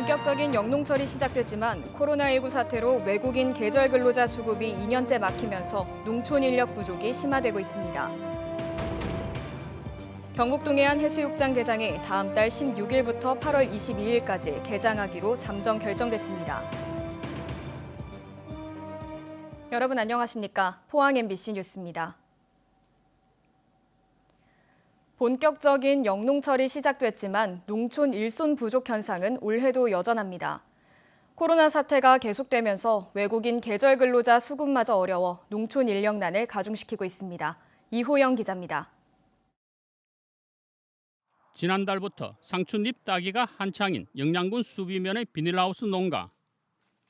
본격적인 영농철이 시작됐지만 코로나19 사태로 외국인 계절 근로자 수급이 2년째 막히면서 농촌 인력 부족이 심화되고 있습니다. 경북 동해안 해수욕장 개장이 다음 달 16일부터 8월 22일까지 개장하기로 잠정 결정됐습니다. 여러분 안녕하십니까? 포항 MBC 뉴스입니다. 본격적인 영농철이 시작됐지만 농촌 일손 부족 현상은 올해도 여전합니다. 코로나 사태가 계속되면서 외국인 계절 근로자 수급마저 어려워 농촌 인력난을 가중시키고 있습니다. 이호영 기자입니다. 지난달부터 상추잎 따기가 한창인 영양군 수비면의 비닐하우스 농가.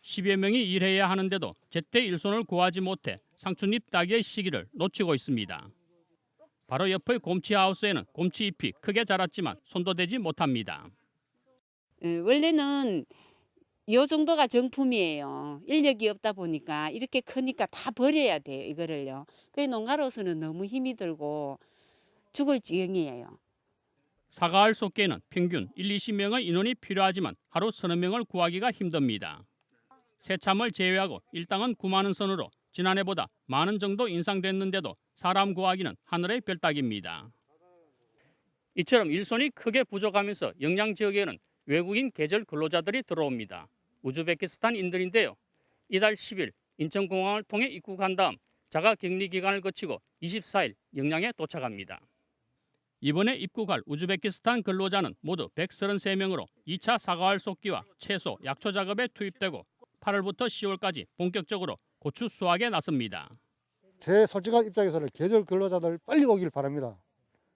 10여 명이 일해야 하는데도 제때 일손을 구하지 못해 상추잎 따기의 시기를 놓치고 있습니다. 바로 옆의 곰치하우스에는 곰치잎이 크게 자랐지만 손도 대지 못합니다. 원래는 이 정도가 정품이에요. 인력이 없다 보니까 이렇게 크니까 다 버려야 돼요, 이거를요. 그래서 농가로서는 너무 힘이 들고 죽을 지경이에요. 사과알 속개는 평균 1-20명의 인원이 필요하지만 하루 서너 명을 구하기가 힘듭니다. 새참을 제외하고 일당은 9만 원 선으로 지난해보다 만 원 정도 인상됐는데도 사람 구하기는 하늘의 별 따기입니다. 이처럼 일손이 크게 부족하면서 영양 지역에는 외국인 계절 근로자들이 들어옵니다. 우즈베키스탄인들인데요. 이달 10일 인천공항을 통해 입국한 다음 자가 격리 기간을 거치고 24일 영양에 도착합니다. 이번에 입국할 우즈베키스탄 근로자는 모두 133명으로 2차 사과알 쏟기와 채소, 약초 작업에 투입되고 8월부터 10월까지 본격적으로 고추 수확에 나섭니다. 제 솔직한 입장에서는 계절 근로자들 빨리 오길 바랍니다.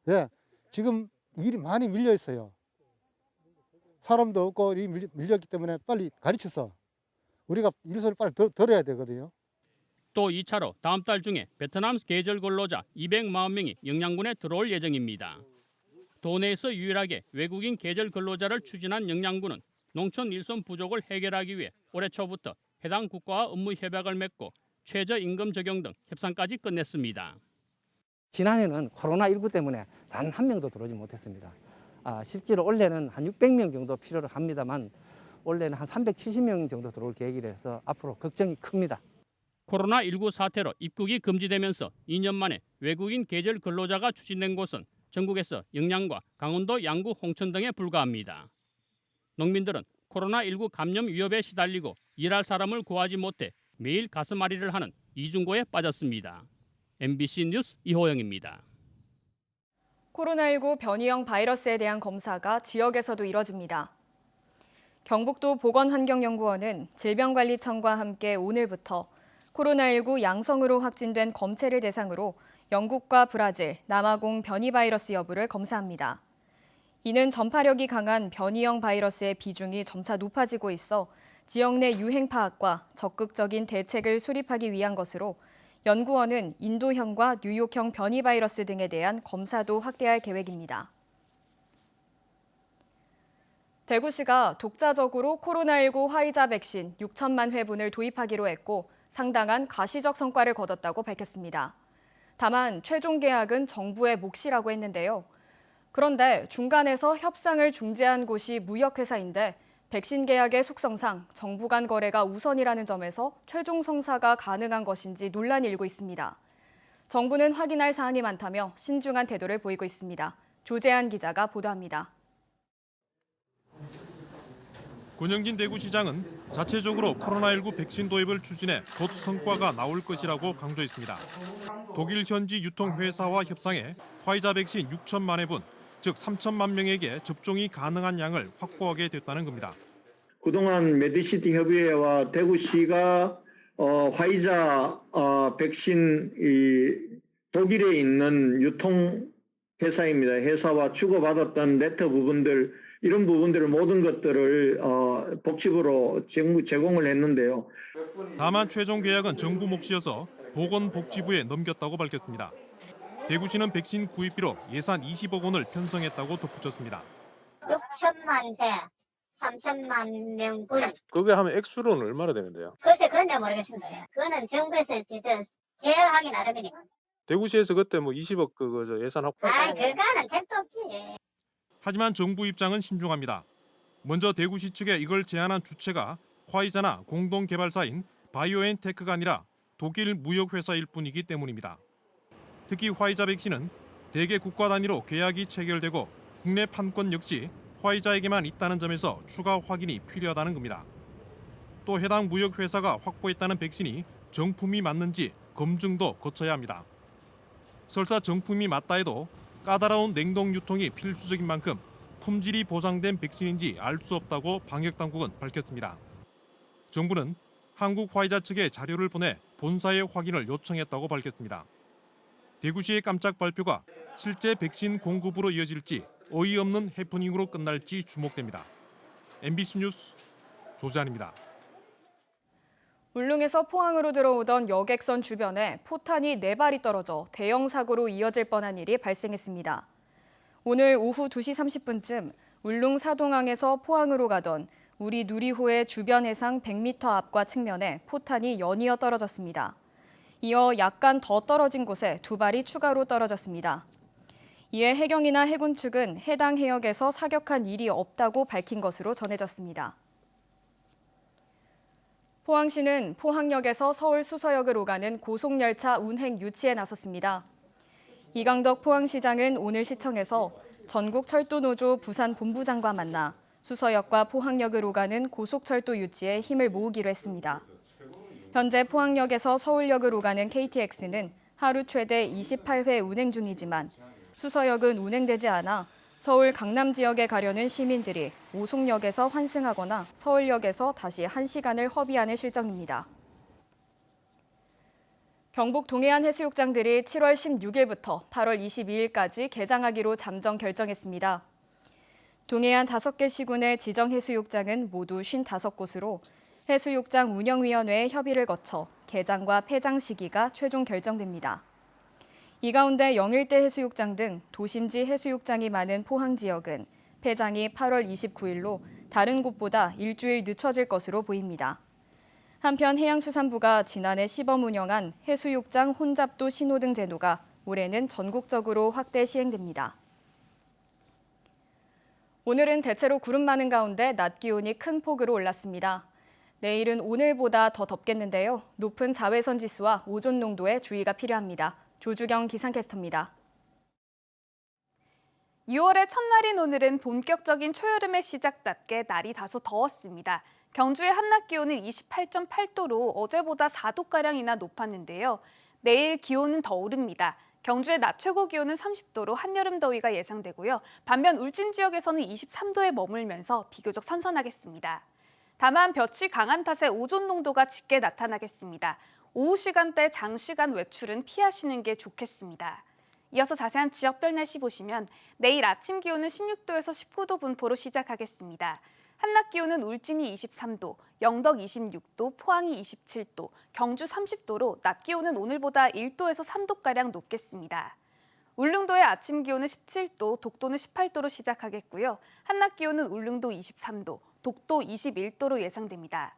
예, 지금 일이 많이 밀려 있어요. 사람도 없고 일이 밀렸기 때문에 빨리 가르쳐서 우리가 일손을 빨리 덜어야 되거든요. 또 2차로 다음 달 중에 베트남 계절 근로자 240만 명이 영양군에 들어올 예정입니다. 도내에서 유일하게 외국인 계절 근로자를 추진한 영양군은 농촌 일손 부족을 해결하기 위해 올해 초부터 해당 국가와 업무 협약을 맺고 최저임금 적용 등 협상까지 끝냈습니다. 지난해는 코로나19 때문에 단 한 명도 들어오지 못했습니다. 실제로 올해는 한 600명 정도 필요로 합니다만 올해는 한 370명 정도 들어올 계획이라서 앞으로 걱정이 큽니다. 코로나19 사태로 입국이 금지되면서 2년 만에 외국인 계절 근로자가 추진된 곳은 전국에서 영양과 강원도 양구 홍천 등에 불과합니다. 농민들은 코로나19 감염 위협에 시달리고 일할 사람을 구하지 못해 매일 가슴앓이를 하는 이중고에 빠졌습니다. MBC 뉴스 이호영입니다. 코로나19 변이형 바이러스에 대한 검사가 지역에서도 이뤄집니다. 경북도 보건환경연구원은 질병관리청과 함께 오늘부터 코로나19 양성으로 확진된 검체를 대상으로 영국과 브라질, 남아공 변이 바이러스 여부를 검사합니다. 이는 전파력이 강한 변이형 바이러스의 비중이 점차 높아지고 있어 지역 내 유행 파악과 적극적인 대책을 수립하기 위한 것으로 연구원은 인도형과 뉴욕형 변이 바이러스 등에 대한 검사도 확대할 계획입니다. 대구시가 독자적으로 코로나19 화이자 백신 6천만 회분을 도입하기로 했고 상당한 가시적 성과를 거뒀다고 밝혔습니다. 다만 최종 계약은 정부의 몫이라고 했는데요. 그런데 중간에서 협상을 중지한 곳이 무역회사인데 백신 계약의 속성상 정부 간 거래가 우선이라는 점에서 최종 성사가 가능한 것인지 논란이 일고 있습니다. 정부는 확인할 사항이 많다며 신중한 태도를 보이고 있습니다. 조재한 기자가 보도합니다. 권영진 대구시장은 자체적으로 코로나19 백신 도입을 추진해 곧 성과가 나올 것이라고 강조했습니다. 독일 현지 유통회사와 협상해 화이자 백신 6천만 회분, 즉 3천만 명에게 접종이 가능한 양을 확보하게 됐다는 겁니다. 그동안 메디시티 협의회와 대구시가 화이자 백신 독일에 있는 유통회사입니다. 회사와 주고받았던 레터 부분들, 이런 부분들을 모든 것들을 복집으로 제공을 했는데요. 다만 최종 계약은 정부 몫이어서 보건복지부에 넘겼다고 밝혔습니다. 대구시는 백신 구입비로 예산 20억 원을 편성했다고 덧붙였습니다. 6천만 회, 3천만 명분. 그게 하면 액수로는 얼마나 되는데요? 글쎄 그건 잘 모르겠습니다. 그거는 정부에서 제어하기 나름이니까. 대구시에서 그때 뭐 20억 그거 예산 확보. 그거는 택도 없지. 하지만 정부 입장은 신중합니다. 먼저 대구시 측에 이걸 제안한 주체가 화이자나 공동개발사인 바이오엔테크가 아니라 독일 무역회사일 뿐이기 때문입니다. 특히 화이자 백신은 대개 국가 단위로 계약이 체결되고 국내 판권 역시 화이자에게만 있다는 점에서 추가 확인이 필요하다는 겁니다. 또 해당 무역회사가 확보했다는 백신이 정품이 맞는지 검증도 거쳐야 합니다. 설사 정품이 맞다 해도 까다로운 냉동 유통이 필수적인 만큼 품질이 보장된 백신인지 알 수 없다고 방역당국은 밝혔습니다. 정부는 한국 화이자 측에 자료를 보내 본사의 확인을 요청했다고 밝혔습니다. 대구시의 깜짝 발표가 실제 백신 공급으로 이어질지 어이없는 해프닝으로 끝날지 주목됩니다. MBC 뉴스 조재환입니다. 울릉에서 포항으로 들어오던 여객선 주변에 포탄이 4발이 떨어져 대형 사고로 이어질 뻔한 일이 발생했습니다. 오늘 오후 2시 30분쯤 울릉 사동항에서 포항으로 가던 우리 누리호의 주변 해상 100m 앞과 측면에 포탄이 연이어 떨어졌습니다. 이어 약간 더 떨어진 곳에 2발이 추가로 떨어졌습니다. 이에 해경이나 해군 측은 해당 해역에서 사격한 일이 없다고 밝힌 것으로 전해졌습니다. 포항시는 포항역에서 서울 수서역을 오가는 고속열차 운행 유치에 나섰습니다. 이강덕 포항시장은 오늘 시청에서 전국철도노조 부산본부장과 만나 수서역과 포항역을 오가는 고속철도 유치에 힘을 모으기로 했습니다. 현재 포항역에서 서울역을 오가는 KTX는 하루 최대 28회 운행 중이지만 수서역은 운행되지 않아 서울 강남 지역에 가려는 시민들이 오송역에서 환승하거나 서울역에서 다시 1시간을 허비하는 실정입니다. 경북 동해안 해수욕장들이 7월 16일부터 8월 22일까지 개장하기로 잠정 결정했습니다. 동해안 5개 시군의 지정 해수욕장은 모두 55곳으로 해수욕장 운영위원회의 협의를 거쳐 개장과 폐장 시기가 최종 결정됩니다. 이 가운데 영일대 해수욕장 등 도심지 해수욕장이 많은 포항 지역은 폐장이 8월 29일로 다른 곳보다 일주일 늦춰질 것으로 보입니다. 한편 해양수산부가 지난해 시범 운영한 해수욕장 혼잡도 신호등 제도가 올해는 전국적으로 확대 시행됩니다. 오늘은 대체로 구름 많은 가운데 낮 기온이 큰 폭으로 올랐습니다. 내일은 오늘보다 더 덥겠는데요. 높은 자외선 지수와 오존 농도에 주의가 필요합니다. 조주경 기상캐스터입니다. 6월의 첫날인 오늘은 본격적인 초여름의 시작답게 날이 다소 더웠습니다. 경주의 한낮 기온은 28.8도로 어제보다 4도가량이나 높았는데요. 내일 기온은 더 오릅니다. 경주의 낮 최고 기온은 30도로 한여름 더위가 예상되고요. 반면 울진 지역에서는 23도에 머물면서 비교적 선선하겠습니다. 다만 볕이 강한 탓에 오존 농도가 짙게 나타나겠습니다. 오후 시간대 장시간 외출은 피하시는 게 좋겠습니다. 이어서 자세한 지역별 날씨 보시면 내일 아침 기온은 16도에서 19도 분포로 시작하겠습니다. 한낮 기온은 울진이 23도, 영덕 26도, 포항이 27도, 경주 30도로 낮 기온은 오늘보다 1도에서 3도가량 높겠습니다. 울릉도의 아침 기온은 17도, 독도는 18도로 시작하겠고요. 한낮 기온은 울릉도 23도, 독도 21도로 예상됩니다.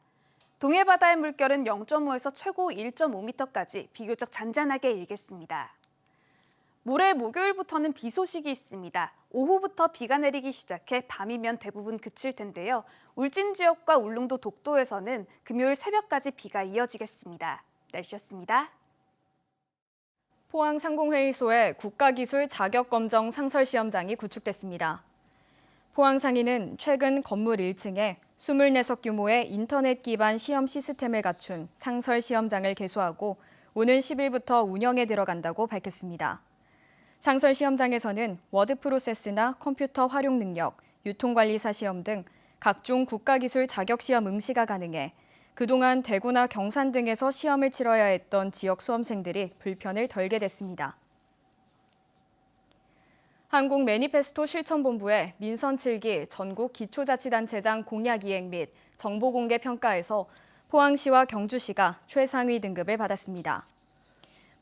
동해 바다의 물결은 0.5에서 최고 1.5m까지 비교적 잔잔하게 일겠습니다. 모레 목요일부터는 비 소식이 있습니다. 오후부터 비가 내리기 시작해 밤이면 대부분 그칠 텐데요. 울진 지역과 울릉도 독도에서는 금요일 새벽까지 비가 이어지겠습니다. 날씨였습니다. 포항 상공회의소에 국가기술 자격검정 상설시험장이 구축됐습니다. 포항상인은 최근 건물 1층에 24석 규모의 인터넷 기반 시험 시스템을 갖춘 상설시험장을 개소하고 오는 10일부터 운영에 들어간다고 밝혔습니다. 상설시험장에서는 워드 프로세스나 컴퓨터 활용 능력, 유통관리사 시험 등 각종 국가기술 자격시험 응시가 가능해 그동안 대구나 경산 등에서 시험을 치러야 했던 지역 수험생들이 불편을 덜게 됐습니다. 한국 매니페스토 실천본부의 민선 7기 전국 기초자치단체장 공약 이행 및 정보 공개 평가에서 포항시와 경주시가 최상위 등급을 받았습니다.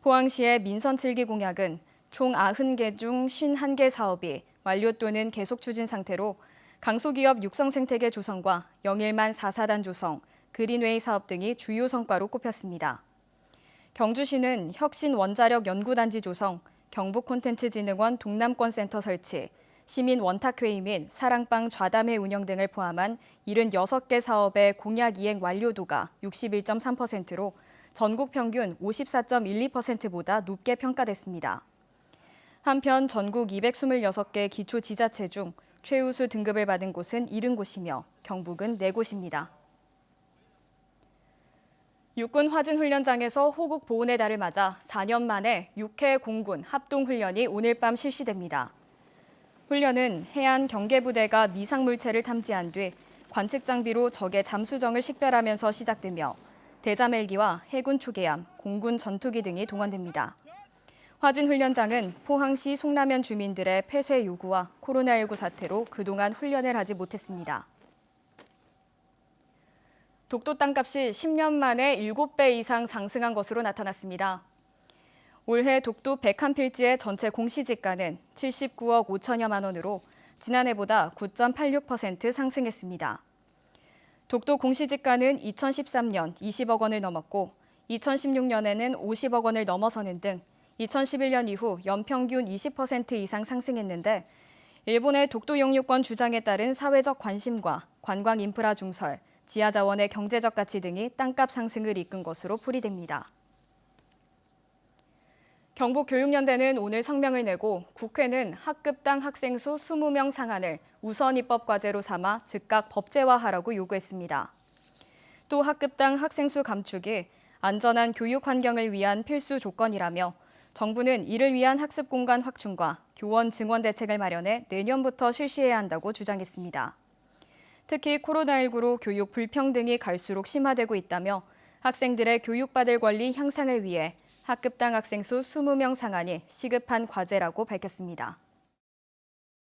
포항시의 민선 7기 공약은 총 90개 중 51개 사업이 완료 또는 계속 추진 상태로 강소기업 육성 생태계 조성과 영일만 4사단 조성, 그린웨이 사업 등이 주요 성과로 꼽혔습니다. 경주시는 혁신 원자력 연구단지 조성, 경북 콘텐츠진흥원 동남권 센터 설치, 시민 원탁회의 및 사랑방 좌담회 운영 등을 포함한 76개 사업의 공약 이행 완료도가 61.3%로 전국 평균 54.12%보다 높게 평가됐습니다. 한편 전국 226개 기초지자체 중 최우수 등급을 받은 곳은 70곳이며 경북은 4곳입니다. 육군 화진훈련장에서 호국 보훈의 달을 맞아 4년 만에 6회 공군 합동훈련이 오늘 밤 실시됩니다. 훈련은 해안 경계부대가 미상물체를 탐지한 뒤 관측 장비로 적의 잠수정을 식별하면서 시작되며 대잠 헬기와 해군 초계함, 공군 전투기 등이 동원됩니다. 화진훈련장은 포항시 송라면 주민들의 폐쇄 요구와 코로나19 사태로 그동안 훈련을 하지 못했습니다. 독도 땅값이 10년 만에 7배 이상 상승한 것으로 나타났습니다. 올해 독도 101필지의 전체 공시지가는 79억 5천여만 원으로 지난해보다 9.86% 상승했습니다. 독도 공시지가는 2013년 20억 원을 넘었고 2016년에는 50억 원을 넘어서는 등 2011년 이후 연평균 20% 이상 상승했는데 일본의 독도 영유권 주장에 따른 사회적 관심과 관광 인프라 중설, 지하자원의 경제적 가치 등이 땅값 상승을 이끈 것으로 풀이됩니다. 경북교육연대는 오늘 성명을 내고 국회는 학급당 학생 수 20명 상한을 우선 입법 과제로 삼아 즉각 법제화하라고 요구했습니다. 또 학급당 학생 수 감축이 안전한 교육 환경을 위한 필수 조건이라며 정부는 이를 위한 학습 공간 확충과 교원 증원 대책을 마련해 내년부터 실시해야 한다고 주장했습니다. 특히 코로나19로 교육 불평등이 갈수록 심화되고 있다며 학생들의 교육받을 권리 향상을 위해 학급당 학생 수 20명 상한이 시급한 과제라고 밝혔습니다.